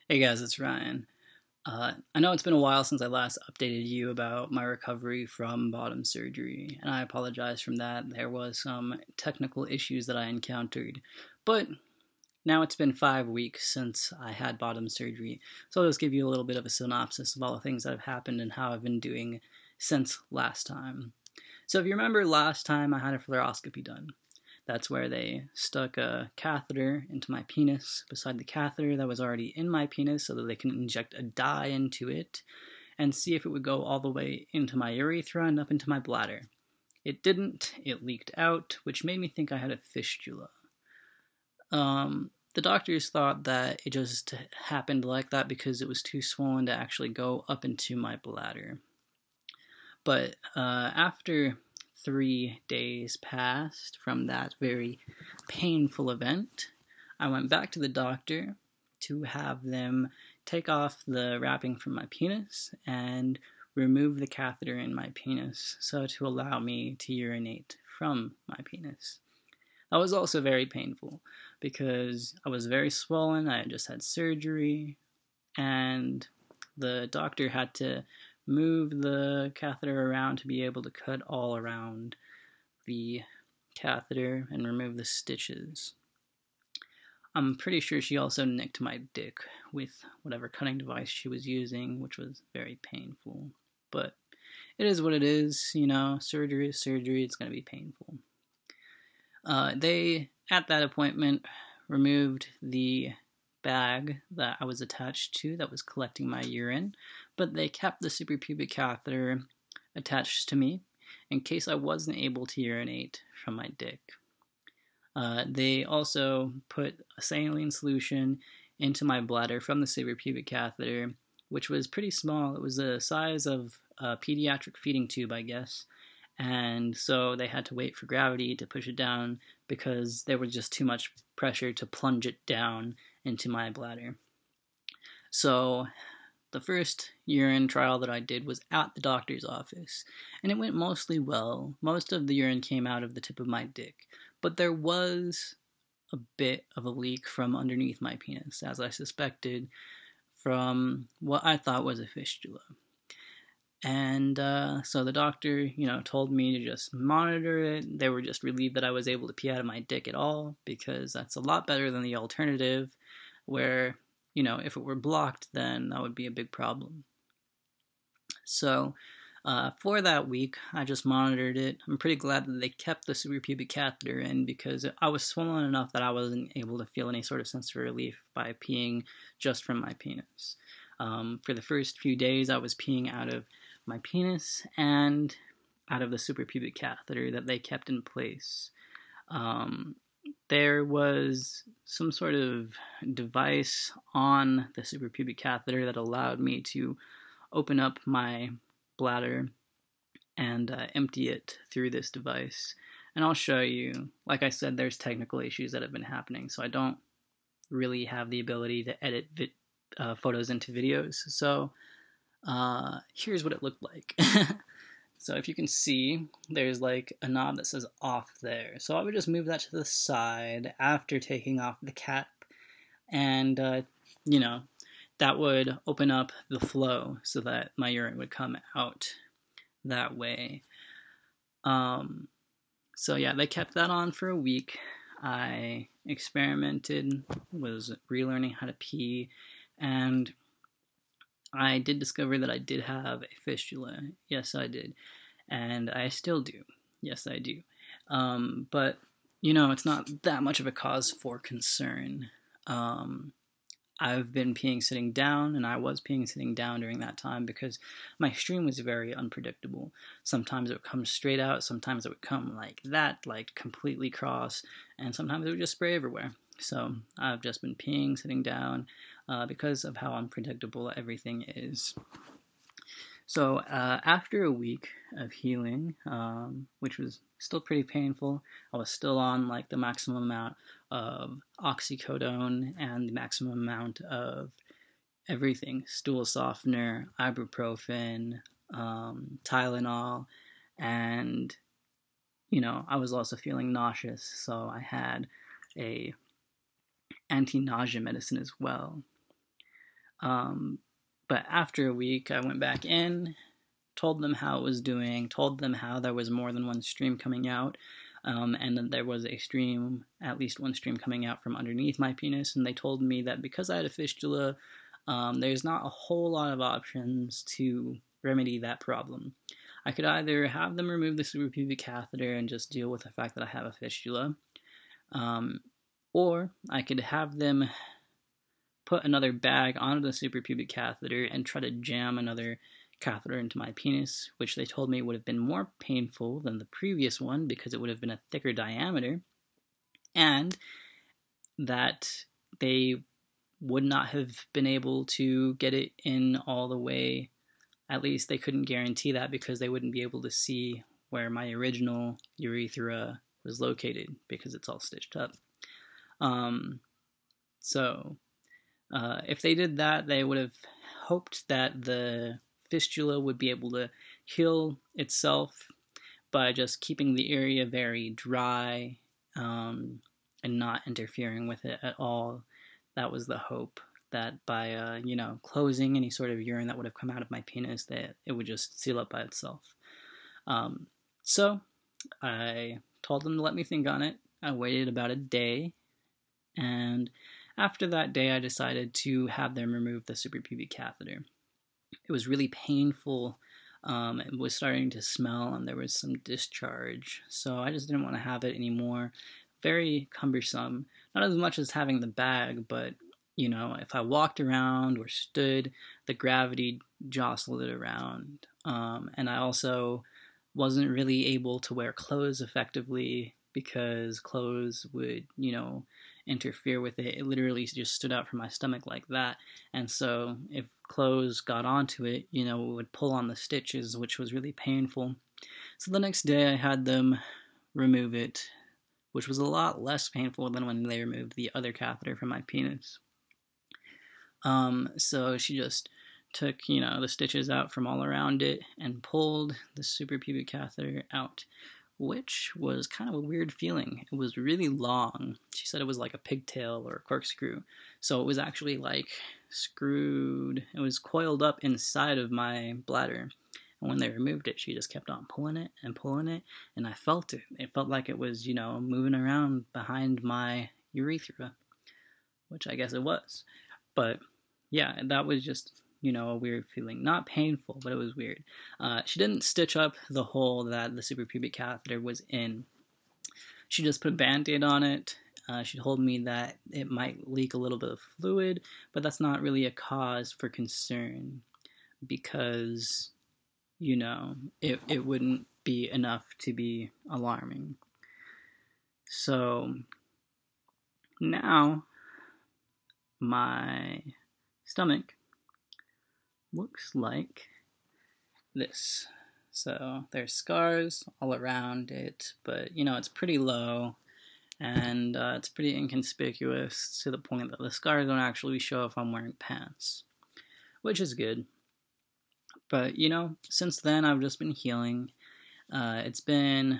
Hey guys, it's Ryan. I know it's been a while since I last updated you about my recovery from bottom surgery, and I apologize from that. There was some technical issues that I encountered, but now it's been 5 weeks since I had bottom surgery, so I'll just give you a little bit of a synopsis of all the things that have happened and how I've been doing since last time. So if you remember last time I had a fluoroscopy done. That's where they stuck a catheter into my penis beside the catheter that was already in my penis so that they can inject a dye into it and see if it would go all the way into my urethra and up into my bladder. It didn't. It leaked out, which made me think I had a fistula. The doctors thought that it just happened like that because it was too swollen to actually go up into my bladder. But after 3 days passed from that very painful event, I went back to the doctor to have them take off the wrapping from my penis and remove the catheter in my penis so to allow me to urinate from my penis. That was also very painful because I was very swollen. I had just had surgery, and the doctor had to move the catheter around to be able to cut all around the catheter and remove the stitches. I'm pretty sure she also nicked my dick with whatever cutting device she was using, which was very painful. But it is what it is, you know, surgery is surgery, it's going to be painful. They, at that appointment, removed the bag that I was attached to that was collecting my urine, but they kept the suprapubic catheter attached to me in case I wasn't able to urinate from my dick. They also put a saline solution into my bladder from the suprapubic catheter, which was pretty small. It was the size of a pediatric feeding tube, I guess, and so they had to wait for gravity to push it down because there was just too much pressure to plunge it down into my bladder. So the first urine trial that I did was at the doctor's office, and it went mostly well. Most of the urine came out of the tip of my dick, but there was a bit of a leak from underneath my penis, as I suspected, from what I thought was a fistula. And so the doctor, told me to just monitor it. They were just relieved that I was able to pee out of my dick at all, because that's a lot better than the alternative, where, if it were blocked, then that would be a big problem. So for that week, I just monitored it. I'm pretty glad that they kept the suprapubic catheter in, because I was swollen enough that I wasn't able to feel any sort of sense of relief by peeing just from my penis. For the first few days, I was peeing out of my penis and out of the suprapubic catheter that they kept in place. There was some sort of device on the suprapubic catheter that allowed me to open up my bladder and empty it through this device. And I'll show you. Like I said, there's technical issues that have been happening, so I don't really have the ability to edit photos into videos. So here's what it looked like. So if you can see, there's like a knob that says off there. So I would just move that to the side after taking off the cap, and that would open up the flow so that my urine would come out that way. So yeah, they kept that on for a week. I experimented, was relearning how to pee, and I did discover that I did have a fistula. Yes, I did. And I still do. Yes, I do. But, it's not that much of a cause for concern. I've been peeing sitting down, and I was peeing sitting down during that time because my stream was very unpredictable. Sometimes it would come straight out, sometimes it would come like that, like completely cross, and sometimes it would just spray everywhere. So I've just been peeing sitting down because of how unpredictable everything is. So after a week of healing, which was still pretty painful, I was still on like the maximum amount of oxycodone and the maximum amount of everything: stool softener, ibuprofen, Tylenol, and I was also feeling nauseous, so I had a anti-nausea medicine as well. But after a week, I went back in, told them how it was doing, told them how there was more than one stream coming out, and that there was a stream, at least one stream coming out from underneath my penis, and they told me that because I had a fistula, there's not a whole lot of options to remedy that problem. I could either have them remove the suprapubic catheter and just deal with the fact that I have a fistula, or I could have them put another bag onto the suprapubic catheter and try to jam another catheter into my penis, which they told me would have been more painful than the previous one because it would have been a thicker diameter, and that they would not have been able to get it in all the way. At least they couldn't guarantee that because they wouldn't be able to see where my original urethra was located because it's all stitched up. If they did that, they would have hoped that the fistula would be able to heal itself by just keeping the area very dry and not interfering with it at all. That was the hope, that by closing any sort of urine that would have come out of my penis, that it would just seal up by itself. So I told them to let me think on it. I waited about a day, and after that day, I decided to have them remove the suprapubic catheter. It was really painful. It was starting to smell, and there was some discharge, so I just didn't want to have it anymore. Very cumbersome. Not as much as having the bag, but, if I walked around or stood, the gravity jostled it around. And I also wasn't really able to wear clothes effectively because clothes would, interfere with it. It literally just stood out from my stomach like that. And so if clothes got onto it, it would pull on the stitches, which was really painful. So the next day I had them remove it, which was a lot less painful than when they removed the other catheter from my penis. So she just took, the stitches out from all around it and pulled the suprapubic catheter out, which was kind of a weird feeling. It was really long. She said it was like a pigtail or a corkscrew. So it was actually like screwed. It was coiled up inside of my bladder. And when they removed it, she just kept on pulling it, and I felt it. It felt like it was, moving around behind my urethra, which I guess it was. But yeah, that was just, a weird feeling. Not painful, but it was weird. She didn't stitch up the hole that the suprapubic catheter was in. She just put a Band-Aid on it. She told me that it might leak a little bit of fluid, but that's not really a cause for concern because, it wouldn't be enough to be alarming. So now my stomach looks like this. So there's scars all around it, but it's pretty low, and it's pretty inconspicuous to the point that the scars don't actually show if I'm wearing pants, which is good. But since then I've just been healing. It's been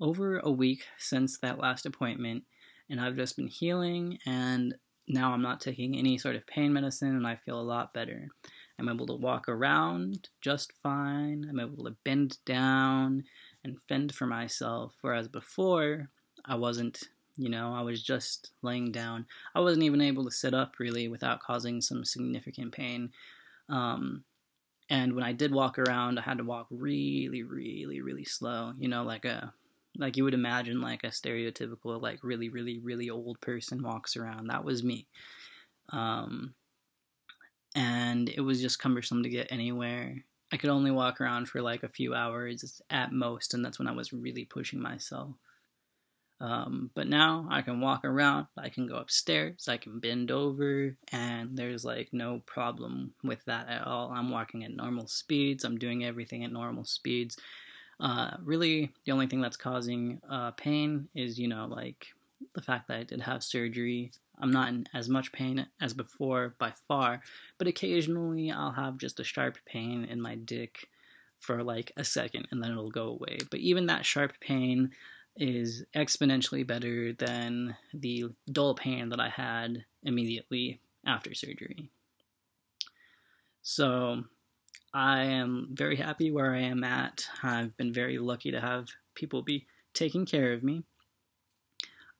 over a week since that last appointment, and I've just been healing, and now I'm not taking any sort of pain medicine, and I feel a lot better. I'm able to walk around just fine. I'm able to bend down and fend for myself, whereas before, I wasn't. I was just laying down. I wasn't even able to sit up, really, without causing some significant pain. And when I did walk around, I had to walk really, really, really slow, like you would imagine, like a stereotypical, like really, really, really old person walks around. That was me. And it was just cumbersome to get anywhere. I could only walk around for like a few hours at most, and that's when I was really pushing myself. But now I can walk around, I can go upstairs, I can bend over, and there's like no problem with that at all. I'm walking at normal speeds, I'm doing everything at normal speeds. Really, the only thing that's causing pain is, like the fact that I did have surgery. I'm not in as much pain as before by far, but occasionally I'll have just a sharp pain in my dick for like a second, and then it'll go away. But even that sharp pain is exponentially better than the dull pain that I had immediately after surgery. So I am very happy where I am at. I've been very lucky to have people be taking care of me.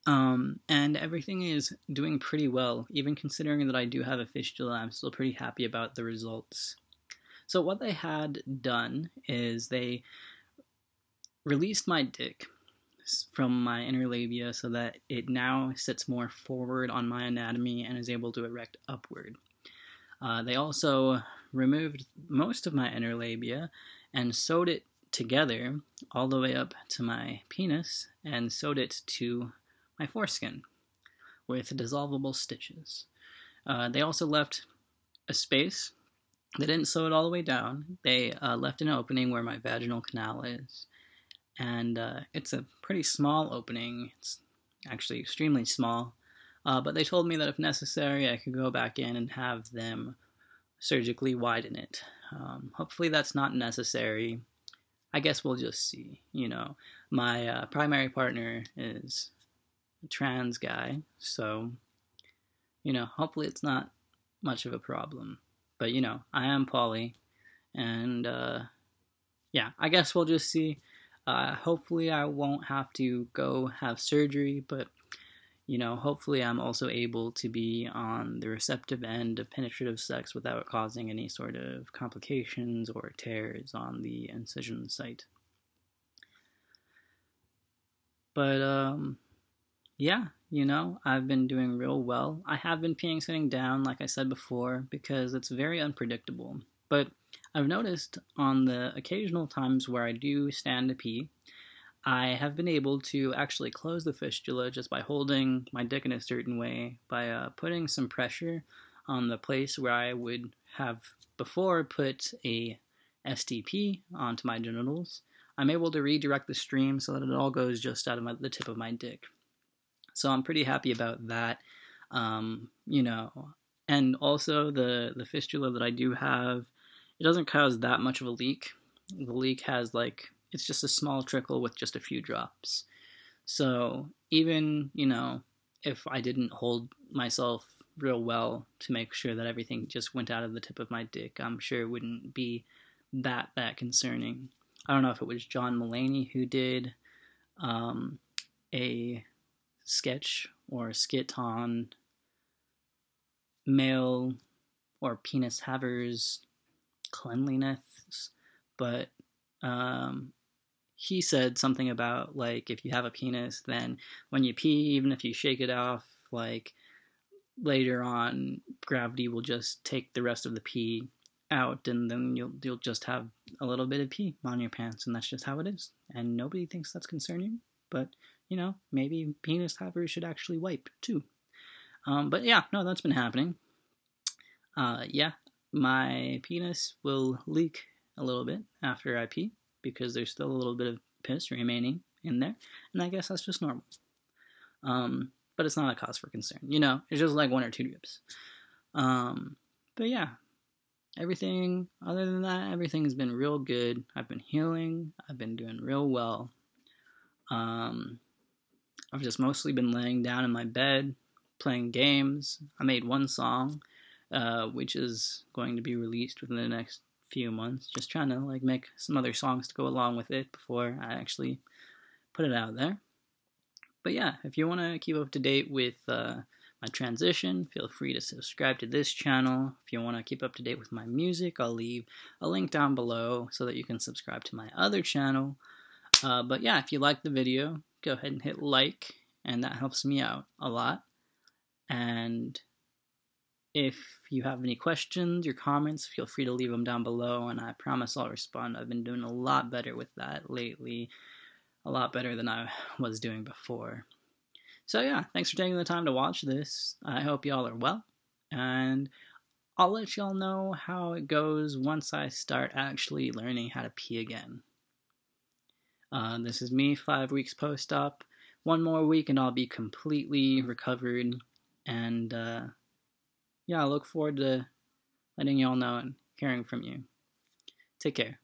And everything is doing pretty well. Even considering that I do have a fistula, I'm still pretty happy about the results. So what they had done is they released my dick from my inner labia so that it now sits more forward on my anatomy and is able to erect upward. They also removed most of my inner labia and sewed it together all the way up to my penis and sewed it to my foreskin with dissolvable stitches. They also left a space. They didn't sew it all the way down. They left an opening where my vaginal canal is. And it's a pretty small opening. It's actually extremely small. But they told me that if necessary, I could go back in and have them surgically widen it. Hopefully that's not necessary. I guess we'll just see. You know, my primary partner is a trans guy, so, you know, hopefully it's not much of a problem. But, you know, I am poly, and, yeah, I guess we'll just see. Hopefully I won't have to go have surgery, but, you know, hopefully I'm also able to be on the receptive end of penetrative sex without causing any sort of complications or tears on the incision site. But, yeah, you know, I've been doing real well. I have been peeing sitting down, like I said before, because it's very unpredictable. But I've noticed on the occasional times where I do stand to pee, I have been able to actually close the fistula just by holding my dick in a certain way, by putting some pressure on the place where I would have before put a STP onto my genitals. I'm able to redirect the stream so that it all goes just out of the tip of my dick. So I'm pretty happy about that, you know. And also the fistula that I do have, it doesn't cause that much of a leak. The leak has it's just a small trickle with just a few drops. So even, you know, if I didn't hold myself real well to make sure that everything just went out of the tip of my dick, I'm sure it wouldn't be that concerning. I don't know if it was John Mulaney who did a sketch or a skit on male or penis havers' cleanliness, but he said something about, if you have a penis, then when you pee, even if you shake it off, later on, gravity will just take the rest of the pee out, and then you'll just have a little bit of pee on your pants, and that's just how it is. And nobody thinks that's concerning, but, you know, maybe penis havers should actually wipe, too. But yeah, no, that's been happening. Yeah, my penis will leak a little bit after I pee, because there's still a little bit of piss remaining in there, and I guess that's just normal. But it's not a cause for concern, you know, it's just like 1 or 2 drips. But yeah, everything other than that, everything has been real good. I've been healing, I've been doing real well. I've just mostly been laying down in my bed, playing games. I made one song, which is going to be released within the next few months. Just trying to make some other songs to go along with it before I actually put it out there. But yeah, if you want to keep up to date with my transition, feel free to subscribe to this channel. If you want to keep up to date with my music, I'll leave a link down below so that you can subscribe to my other channel. But yeah, if you liked the video, go ahead and hit like, and that helps me out a lot. And if you have any questions or comments, feel free to leave them down below, and I promise I'll respond. I've been doing a lot better with that lately, a lot better than I was doing before. So yeah, thanks for taking the time to watch this. I hope y'all are well, and I'll let y'all know how it goes once I start actually learning how to pee again. This is me 5 weeks post-op. 1 more week and I'll be completely recovered, and yeah, I look forward to letting y'all know and hearing from you. Take care.